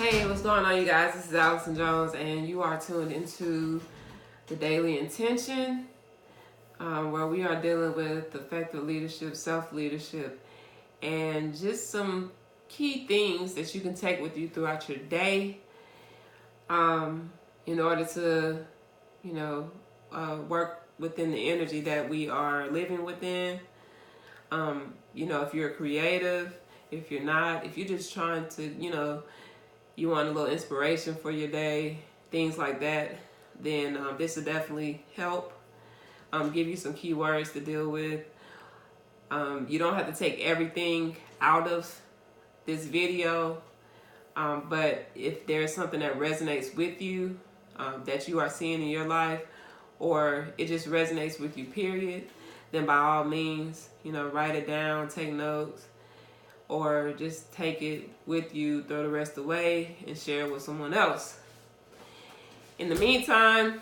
Hey, what's going on, you guys? This is Allison Jones, and you are tuned into the Daily Intention, where we are dealing with effective leadership, self-leadership, and just some key things that you can take with you throughout your day in order to, work within the energy that we are living within. If you're creative, if you're not, if you're just trying to, you want a little inspiration for your day, things like that, then this will definitely help. Give you some keywords to deal with. You don't have to take everything out of this video, but if there's something that resonates with you, that you are seeing in your life, or it just resonates with you, period, then by all means, write it down, take notes, or just take it with you, throw the rest away, and share it with someone else. In the meantime,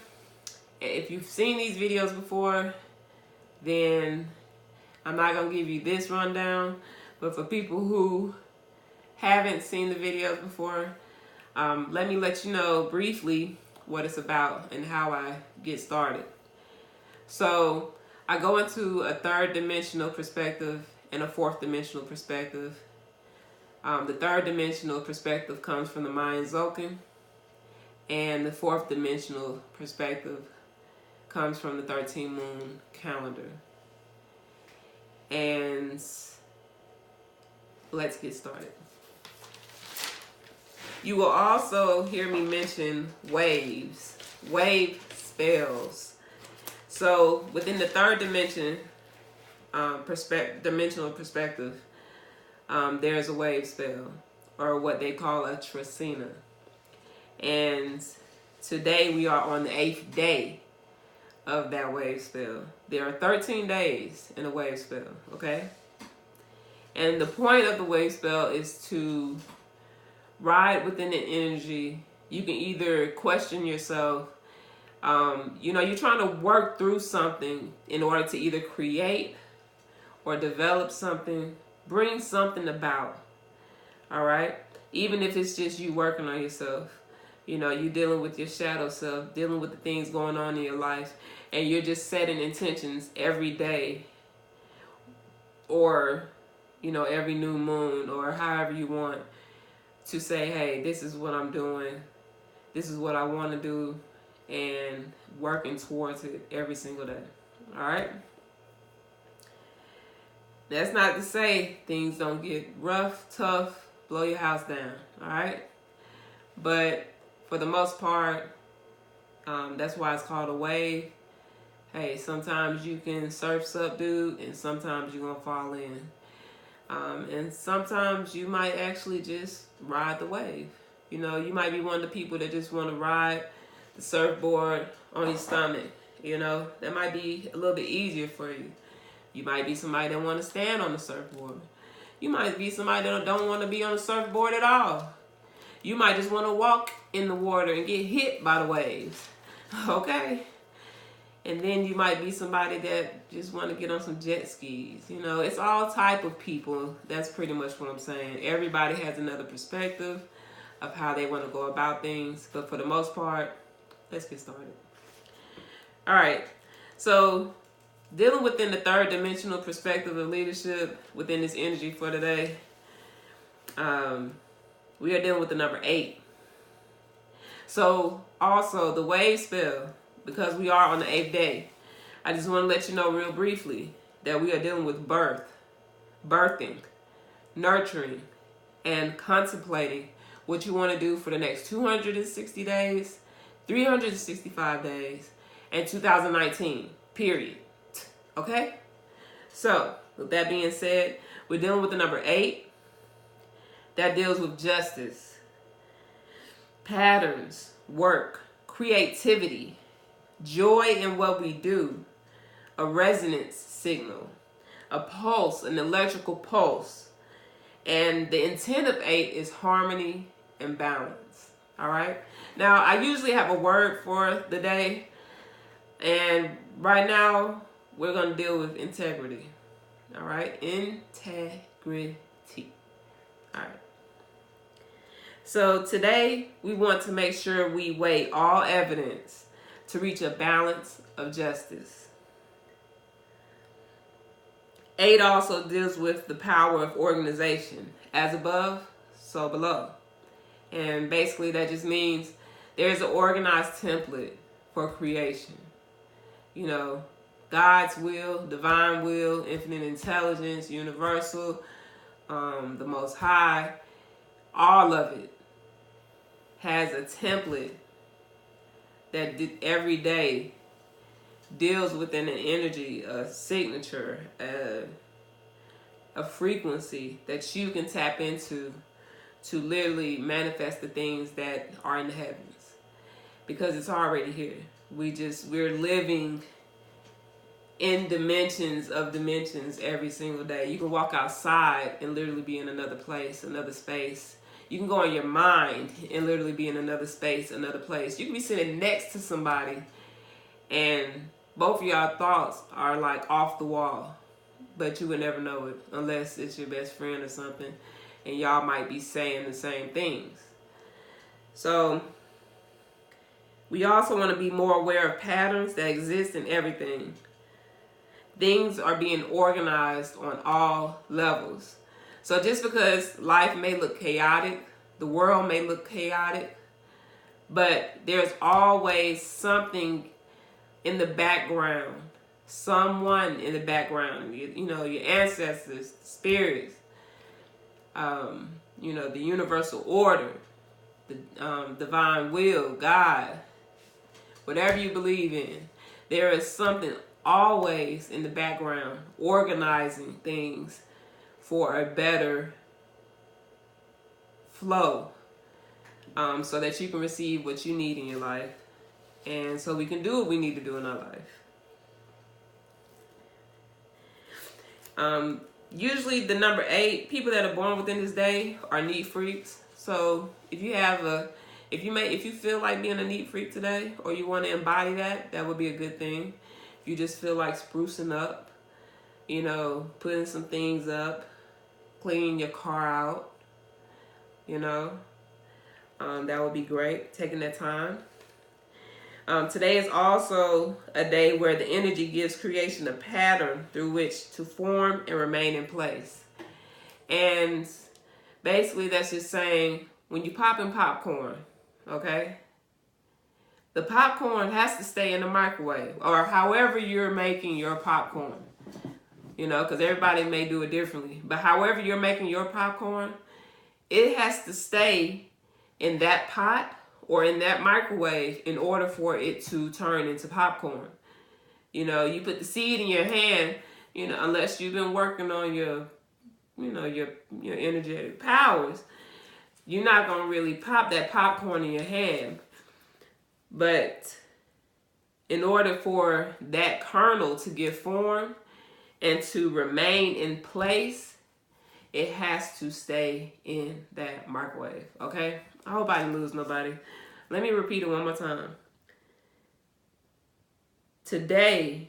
if you've seen these videos before, then I'm not going to give you this rundown. But for people who haven't seen the videos before, let me let you know briefly what it's about and how I get started. So I go into a third dimensional perspective and a fourth dimensional perspective. The third dimensional perspective comes from the Mayan Dzogchen, and the fourth dimensional perspective comes from the 13 moon calendar. And let's get started. You will also hear me mention waves, wave spells. So within the third dimensional perspective, there's a wave spell, or what they call a tracina. And today we are on the 8th day of that wave spell. There are 13 days in a wave spell, okay? And the point of the wave spell is to ride within the energy. You can either question yourself, you're trying to work through something in order to either create or develop something, bring something about, all right? Even if it's just you working on yourself. You're dealing with your shadow self, dealing with the things going on in your life, and you're just setting intentions every day, or, every new moon, or however you want to say, hey, this is what I'm doing, this is what I want to do, and working towards it every single day, all right? That's not to say things don't get rough, tough, blow your house down, all right? But for the most part, that's why it's called a wave. Hey, sometimes you can surf subdued, and sometimes you're going to fall in. And sometimes you might actually just ride the wave. You might be one of the people that just want to ride the surfboard on your stomach. That might be a little bit easier for you. You might be somebody that want to stand on the surfboard. You might be somebody that don't want to be on the surfboard at all. You might just want to walk in the water and get hit by the waves. Okay? And then you might be somebody that just want to get on some jet skis. It's all type of people. That's pretty much what I'm saying. Everybody has another perspective of how they want to go about things. But for the most part, let's get started. All right. So dealing within the third dimensional perspective of leadership within this energy for today, we are dealing with the number 8. So also the wave spell, because we are on the 8th day, I just want to let you know real briefly that we are dealing with birthing, nurturing, and contemplating what you want to do for the next 260 days, 365 days, and 2019, period. Okay? So, with that being said, we're dealing with the number 8. That deals with justice, patterns, work, creativity, joy in what we do, a resonance signal, a pulse, an electrical pulse. And the intent of 8 is harmony and balance. All right? Now, I usually have a word for the day. And right now, we're going to deal with integrity. All right? Integrity. All right. So today we want to make sure we weigh all evidence to reach a balance of justice. 8 also deals with the power of organization. As above, so below. And basically that just means there's an organized template for creation. You know, God's will, divine will, infinite intelligence, universal, the Most High, all of it has a template that every day deals within an energy, a signature, a frequency that you can tap into to literally manifest the things that are in the heavens, because it's already here. We're living in dimensions of dimensions every single day. You can walk outside and literally be in another place, another space. You can go in your mind and literally be in another space, another place. You can be sitting next to somebody and both of y'all thoughts are like off the wall, but you would never know it unless it's your best friend or something, and y'all might be saying the same things. So we also want to be more aware of patterns that exist in everything. Things are being organized on all levels. So just because life may look chaotic, the world may look chaotic, but there's always something in the background, someone in the background, you know, your ancestors, spirits, you know, the universal order, the divine will, God, whatever you believe in, there is something always in the background organizing things for a better flow, so that you can receive what you need in your life, and so we can do what we need to do in our life. Usually the number 8, people that are born within this day are neat freaks. So if you feel like being a neat freak today, or you want to embody that, that would be a good thing. If you just feel like sprucing up, you know, putting some things up, cleaning your car out, you know, that would be great, taking that time. Today is also a day where the energy gives creation a pattern through which to form and remain in place. And basically that's just saying, when you popping popcorn, okay, the popcorn has to stay in the microwave, or however you're making your popcorn, you know, because everybody may do it differently. But however you're making your popcorn, it has to stay in that pot or in that microwave in order for it to turn into popcorn. You know, you put the seed in your hand, you know, unless you've been working on your, you know, your energetic powers, you're not going to really pop that popcorn in your hand. But in order for that kernel to get formed and to remain in place, it has to stay in that microwave, okay? I hope I didn't lose nobody. Let me repeat it one more time. Today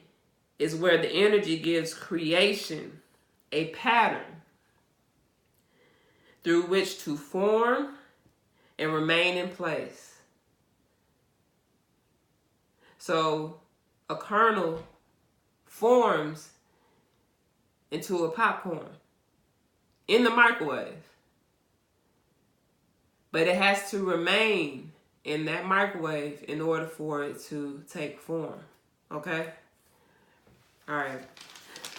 is where the energy gives creation a pattern through which to form and remain in place. So a kernel forms into a popcorn in the microwave, but it has to remain in that microwave in order for it to take form, okay? All right,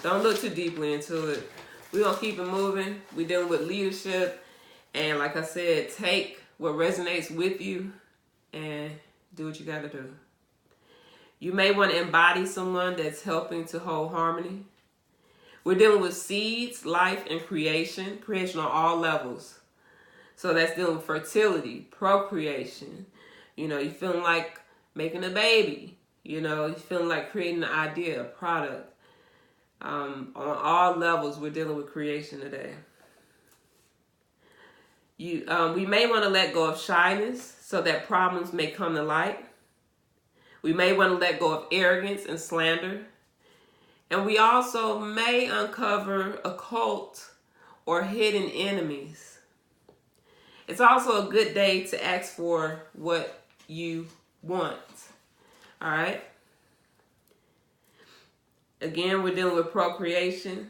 don't look too deeply into it. We're gonna keep it moving. We're dealing with leadership, and like I said, take what resonates with you and do what you gotta do. You may want to embody someone that's helping to hold harmony. We're dealing with seeds, life, and creation on all levels. So that's dealing with fertility, procreation. You know, you feeling like making a baby. You know, you feeling like creating an idea, a product. On all levels, we're dealing with creation today. We may want to let go of shyness so that problems may come to light. We may want to let go of arrogance and slander. And we also may uncover occult or hidden enemies. It's also a good day to ask for what you want. All right. Again, we're dealing with procreation.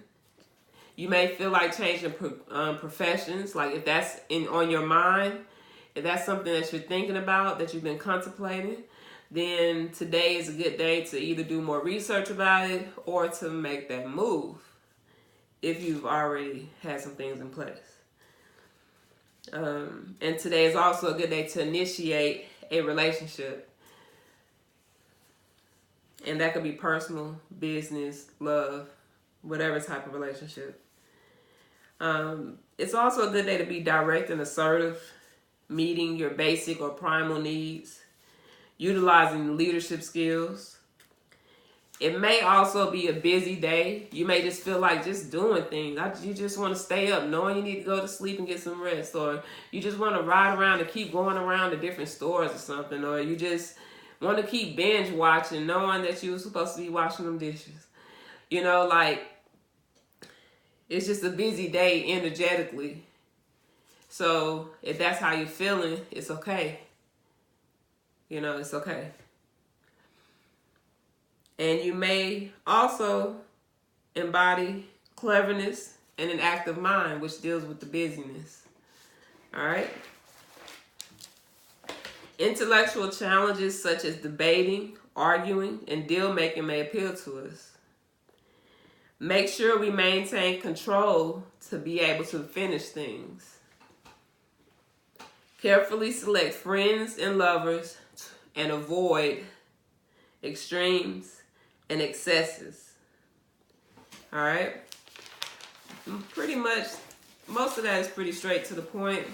You may feel like changing professions. Like if that's on your mind, if that's something that you're thinking about, that you've been contemplating, then today is a good day to either do more research about it or to make that move if you've already had some things in place. And today is also a good day to initiate a relationship. And that could be personal, business, love, whatever type of relationship. It's also a good day to be direct and assertive, meeting your basic or primal needs, utilizing leadership skills. It may also be a busy day. You may just feel like just doing things. You just want to stay up knowing you need to go to sleep and get some rest. Or you just want to ride around and keep going around to different stores or something. Or you just want to keep binge watching knowing that you were supposed to be washing them dishes. You know, like, it's just a busy day energetically. So if that's how you're feeling, it's okay. You know, it's okay. And you may also embody cleverness and an active mind, which deals with the busyness. All right. Intellectual challenges such as debating, arguing, and deal making may appeal to us. Make sure we maintain control to be able to finish things. Carefully select friends and lovers and avoid extremes and excesses. All right. Pretty much, most of that is pretty straight to the point.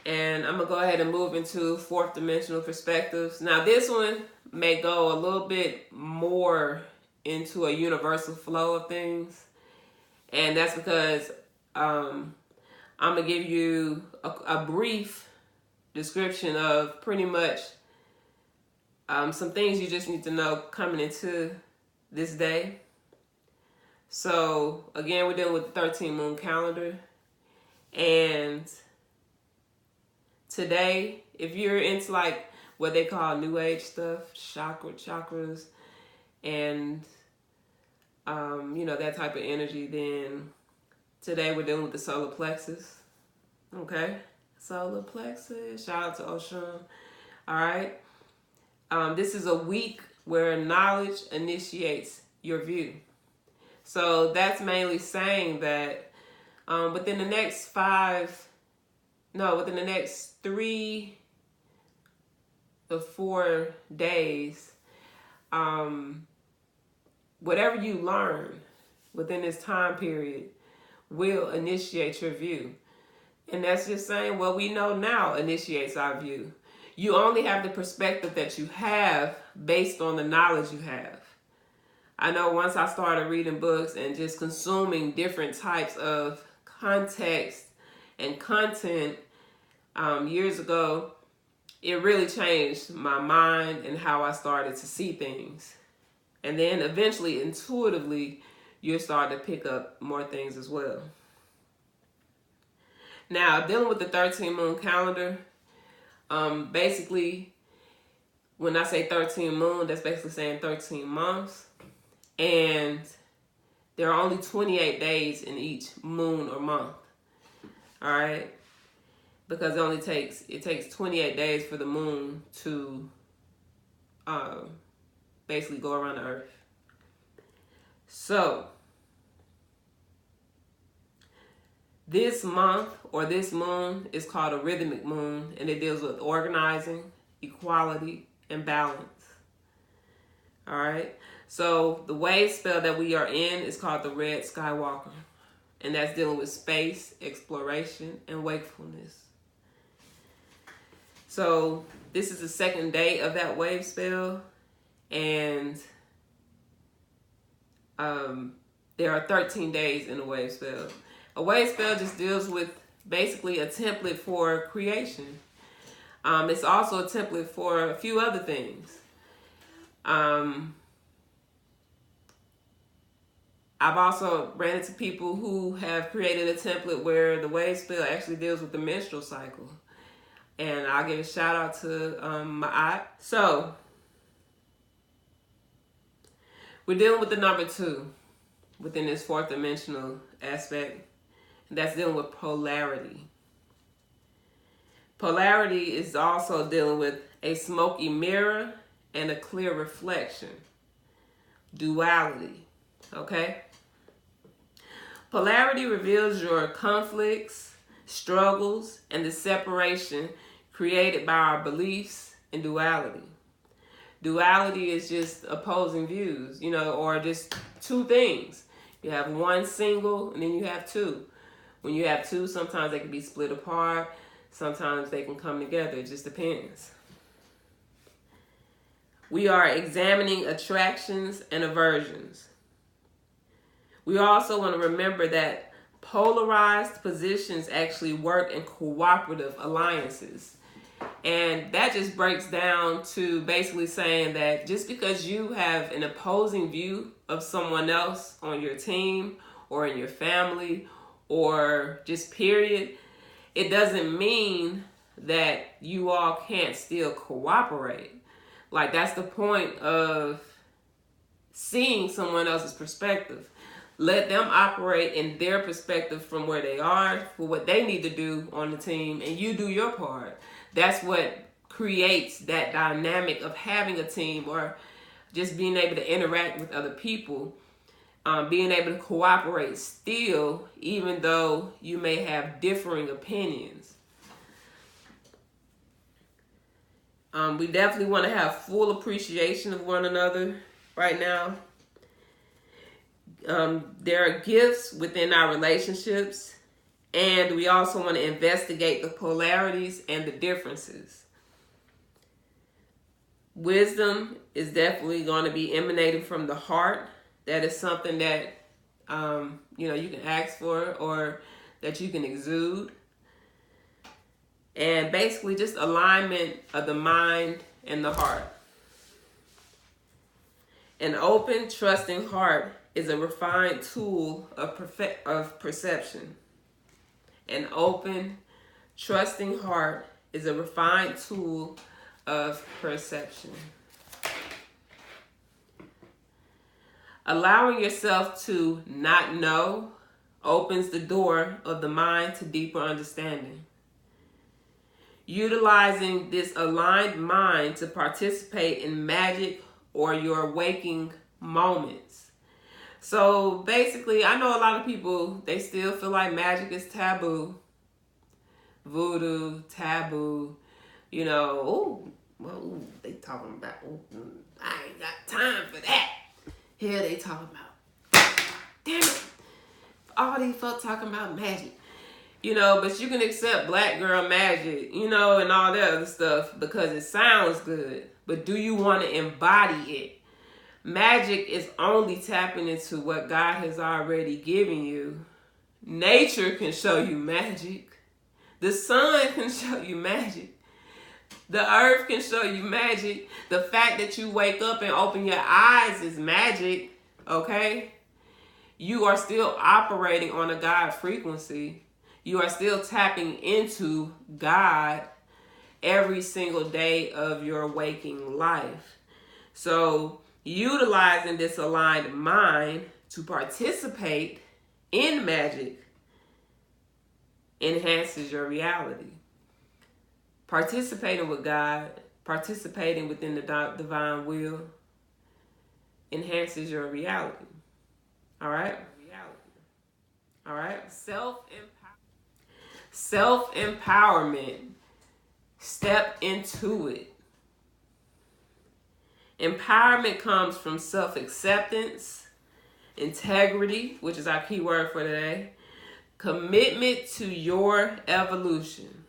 And I'm going to go ahead and move into fourth dimensional perspectives. Now, this one may go a little bit more into a universal flow of things. And that's because I'm going to give you a brief description of pretty much some things you just need to know coming into this day. So, again, we're dealing with the 13 moon calendar. And today, if you're into like what they call new age stuff, chakras, and that type of energy, then today we're dealing with the solar plexus. Okay? Solar plexus. Shout out to Oshun. All right? This is a week where knowledge initiates your view. So that's mainly saying that within the next 3 to 4 days, whatever you learn within this time period will initiate your view. And that's just saying what we know now initiates our view. You only have the perspective that you have based on the knowledge you have. I know once I started reading books and just consuming different types of context and content years ago, it really changed my mind and how I started to see things. And then eventually, intuitively, you'll start to pick up more things as well. Now, dealing with the 13 moon calendar, basically, when I say 13 moon, that's basically saying 13 months. And there are only 28 days in each moon or month. All right? Because it takes 28 days for the moon to basically go around the earth. So, this month or this moon is called a rhythmic moon, and it deals with organizing, equality, and balance. All right? So the wave spell that we are in is called the Red Skywalker, and that's dealing with space, exploration, and wakefulness. So this is the second day of that wave spell, and there are 13 days in a wave spell. A wave spell just deals with basically a template for creation. It's also a template for a few other things. I've also ran into people who have created a template where the wave spell actually deals with the menstrual cycle. And I'll give a shout out to Ma'at. So, we're dealing with the number 2 within this 4th dimensional aspect. And that's dealing with polarity. Polarity is also dealing with a smoky mirror and a clear reflection. Duality. Okay? Polarity reveals your conflicts, struggles, and the separation created by our beliefs and duality. Duality is just opposing views, or just two things. You have one single and then you have two. When you have two, sometimes they can be split apart. Sometimes they can come together. It just depends. We are examining attractions and aversions. We also want to remember that polarized positions actually work in cooperative alliances. And that just breaks down to basically saying that just because you have an opposing view of someone else on your team or in your family or just period, it doesn't mean that you all can't still cooperate. Like, that's the point of seeing someone else's perspective. Let them operate in their perspective from where they are for what they need to do on the team, and you do your part. That's what creates that dynamic of having a team or just being able to interact with other people, being able to cooperate still, even though you may have differing opinions. We definitely want to have full appreciation of one another right now. There are gifts within our relationships, and we also want to investigate the polarities and the differences. Wisdom is definitely going to be emanating from the heart. That is something that you can ask for or that you can exude. And basically just alignment of the mind and the heart. An open, trusting heart is a refined tool of perception. An open, trusting heart is a refined tool of perception. Allowing yourself to not know opens the door of the mind to deeper understanding. Utilizing this aligned mind to participate in magic or your waking moments. So basically, I know a lot of people, they still feel like magic is taboo. Voodoo, taboo. They talking about, I ain't got time for that. Here they talking about, damn it, all these folks talking about magic. But you can accept black girl magic, and all that other stuff because it sounds good. But do you want to embody it? Magic is only tapping into what God has already given you. Nature can show you magic. The sun can show you magic. The earth can show you magic. The fact that you wake up and open your eyes is magic, okay? You are still operating on a God frequency. You are still tapping into God every single day of your waking life. So, utilizing this aligned mind to participate in magic enhances your reality. Participating with God, participating within the divine will enhances your reality. All right? All right? Self-empowerment. Step into it. Empowerment comes from self-acceptance, integrity, which is our key word for today, commitment to your evolution.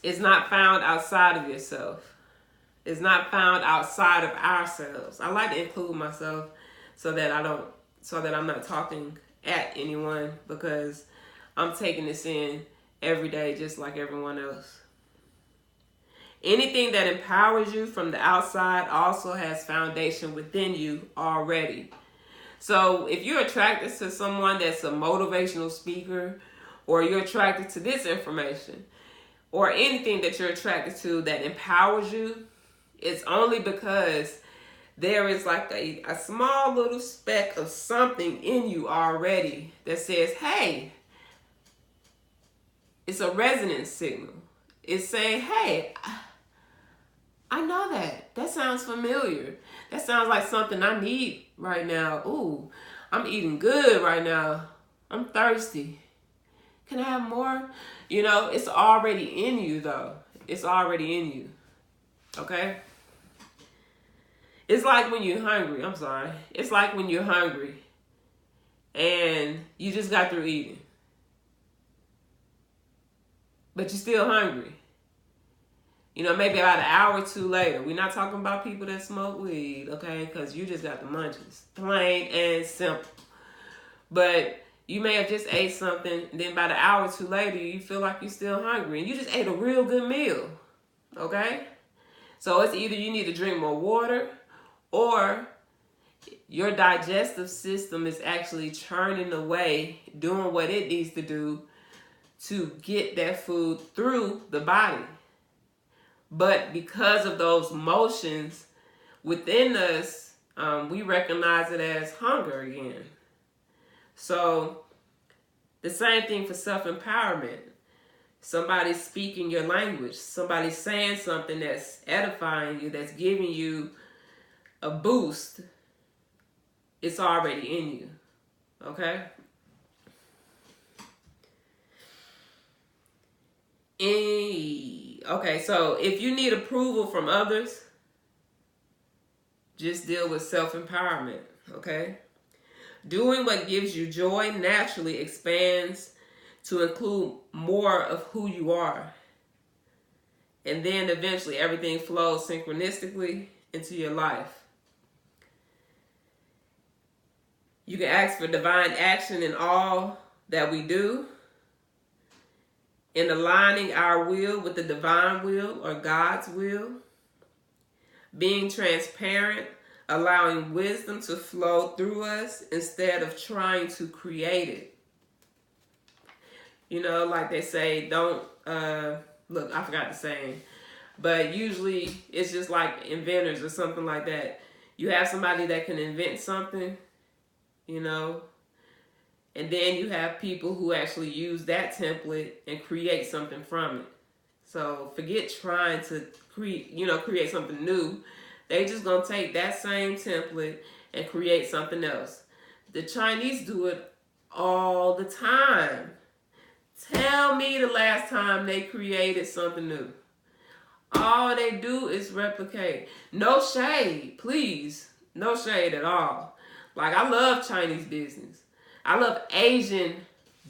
It's not found outside of yourself. It's not found outside of ourselves. I like to include myself so that I'm not talking at anyone, because I'm taking this in every day just like everyone else. Anything that empowers you from the outside also has foundation within you already. So if you're attracted to someone that's a motivational speaker, or you're attracted to this information, or anything that you're attracted to that empowers you, it's only because there is like a small little speck of something in you already that says, hey, it's a resonance signal. It's saying, hey, I know that. That sounds familiar. That sounds like something I need right now. Ooh, I'm eating good right now. I'm thirsty. Can I have more? You know, it's already in you though. It's already in you. Okay? It's like when you're hungry. I'm sorry. It's like when you're hungry and you just got through eating, but you're still hungry. You know, maybe about an hour or two later. We're not talking about people that smoke weed, okay? Because you just got the munchies. Plain and simple. But you may have just ate something, and then about an hour or two later, you feel like you're still hungry. And you just ate a real good meal, okay? So it's either you need to drink more water, or your digestive system is actually churning away, doing what it needs to do to get that food through the body. But because of those motions within us, we recognize it as hunger again. So the same thing for self-empowerment. Somebody's speaking your language. Somebody's saying something that's edifying you, that's giving you a boost. It's already in you. Okay? Okay, so if you need approval from others, just deal with self-empowerment, okay? Doing what gives you joy naturally expands to include more of who you are. And then eventually everything flows synchronistically into your life. You can ask for divine action in all that we do, in aligning our will with the divine will or God's will, being transparent, allowing wisdom to flow through us instead of trying to create it. You know, like they say, don't, look, I forgot the saying, but usually it's just like inventors or something like that. You have somebody that can invent something, you know, and then you have people who actually use that template and create something from it. So forget trying to create something new. They just gonna take that same template and create something else. The Chinese do it all the time. Tell me the last time they created something new. All they do is replicate. No shade, please. No shade at all. Like, I love Chinese business. I love Asian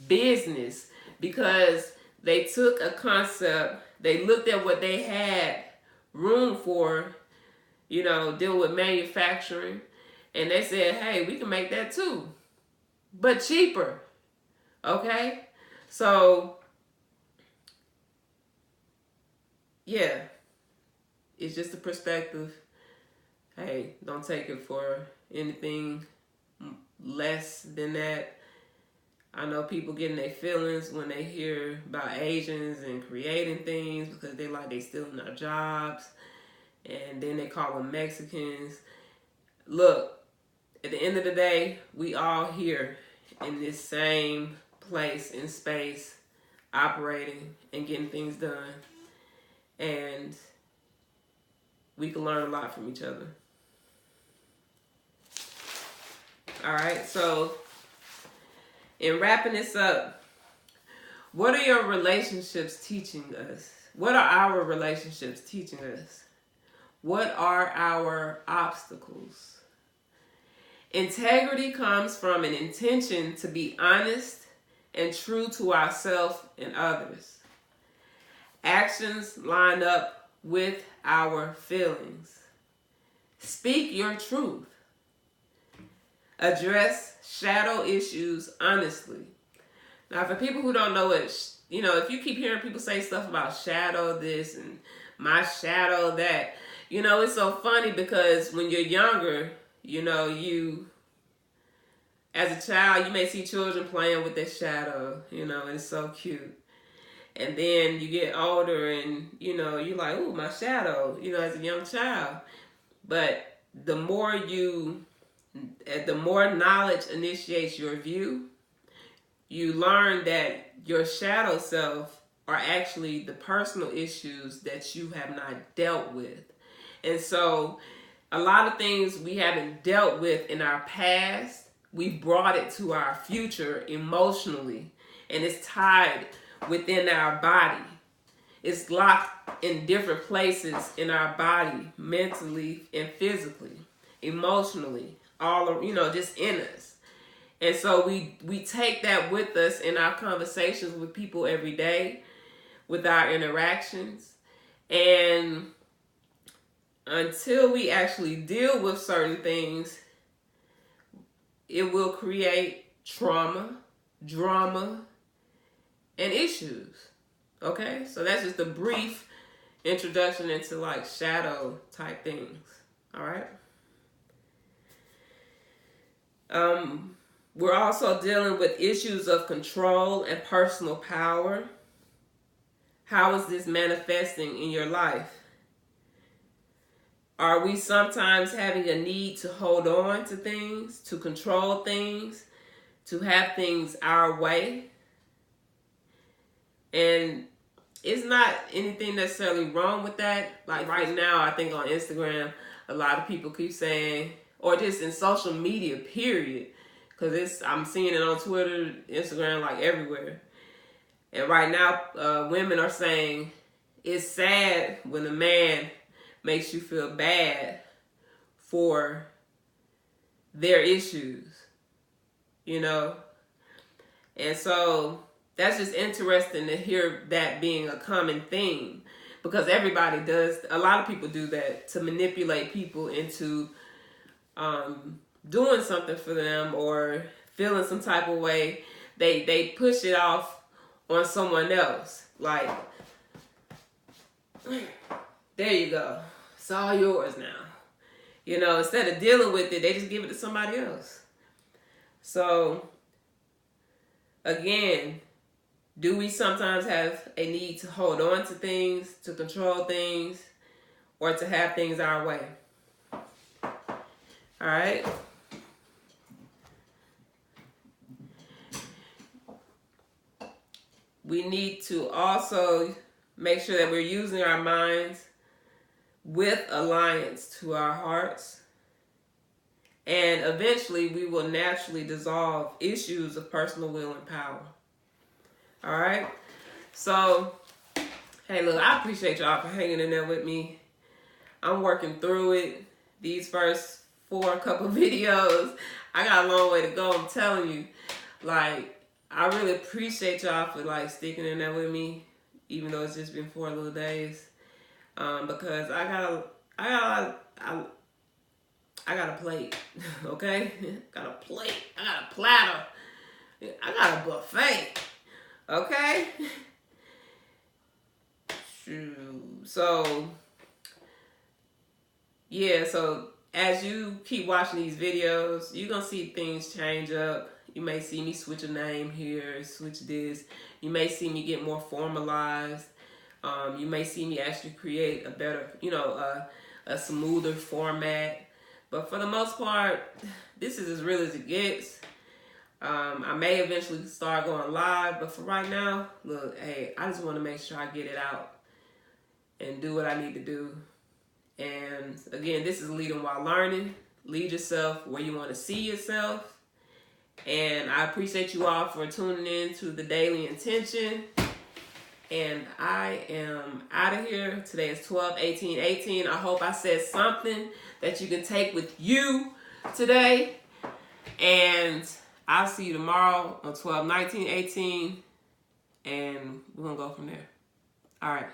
business because they took a concept, they looked at what they had room for, you know, deal with manufacturing, and they said, hey, we can make that too, but cheaper, okay? So, yeah, it's just a perspective. Hey, don't take it for anything less than that. I know people getting their feelings when they hear about Asians and creating things because they stealing our jobs, and then they call them Mexicans. Look, at the end of the day, we all here in this same place in space, operating and getting things done, and we can learn a lot from each other. All right, so in wrapping this up, what are your relationships teaching us? What are our relationships teaching us? What are our obstacles? Integrity comes from an intention to be honest and true to ourselves and others. Actions line up with our feelings. Speak your truth. Address shadow issues honestly. Now, for people who don't know it, you know, if you keep hearing people say stuff about shadow this and my shadow that. You know, it's so funny because when you're younger, you know, as a child, you may see children playing with their shadow, you know, and it's so cute. And then you get older and, you know, you're like, ooh, my shadow, you know, as a young child. But the more knowledge initiates your view, you learn that your shadow self are actually the personal issues that you have not dealt with. And so a lot of things we haven't dealt with in our past, we've brought it to our future emotionally, and it's tied within our body. It's locked in different places in our body, mentally and physically, emotionally, all, you know, just in us. And so we take that with us in our conversations with people every day, with our interactions. And until we actually deal with certain things, it will create trauma, drama, and issues. Okay? So that's just a brief introduction into like shadow type things. All right? We're also dealing with issues of control and personal power. How is this manifesting in your life? Are we sometimes having a need to hold on to things, to control things, to have things our way? And it's not anything necessarily wrong with that. Like right now, I think on Instagram, a lot of people keep saying, or just in social media, period, because I'm seeing it on Twitter, Instagram, like everywhere. And right now, women are saying it's sad when a man makes you feel bad for their issues, you know? And so that's just interesting to hear that being a common theme, because everybody does, a lot of people do that to manipulate people into doing something for them or feeling some type of way. They push it off on someone else. Like, there you go. It's all yours now. You know, instead of dealing with it, they just give it to somebody else. So, again, do we sometimes have a need to hold on to things, to control things, or to have things our way? All right? We need to also make sure that we're using our minds with alliance to our hearts. And eventually we will naturally dissolve issues of personal will and power. All right? So, hey, look, I appreciate y'all for hanging in there with me. I'm working through it. These first 4 couple videos, I got a long way to go, I'm telling you. Like, I really appreciate y'all for like sticking in there with me, even though it's just been 4 little days. Because I got a plate, okay? Got a plate. I got a platter. I got a buffet, okay? So, yeah, so as you keep watching these videos, you're going to see things change up. You may see me switch a name here, switch this. You may see me get more formalized. You may see me actually create a better, a smoother format. But for the most part, this is as real as it gets. I may eventually start going live, but for right now, look, hey, I just want to make sure I get it out and do what I need to do. And again, this is Leading While Learning. Lead yourself where you want to see yourself. And I appreciate you all for tuning in to the Daily Intention. And I am out of here. Today is 12/18/18. I hope I said something that you can take with you today. And I'll see you tomorrow on 12/19/18. And we're going to go from there. All right.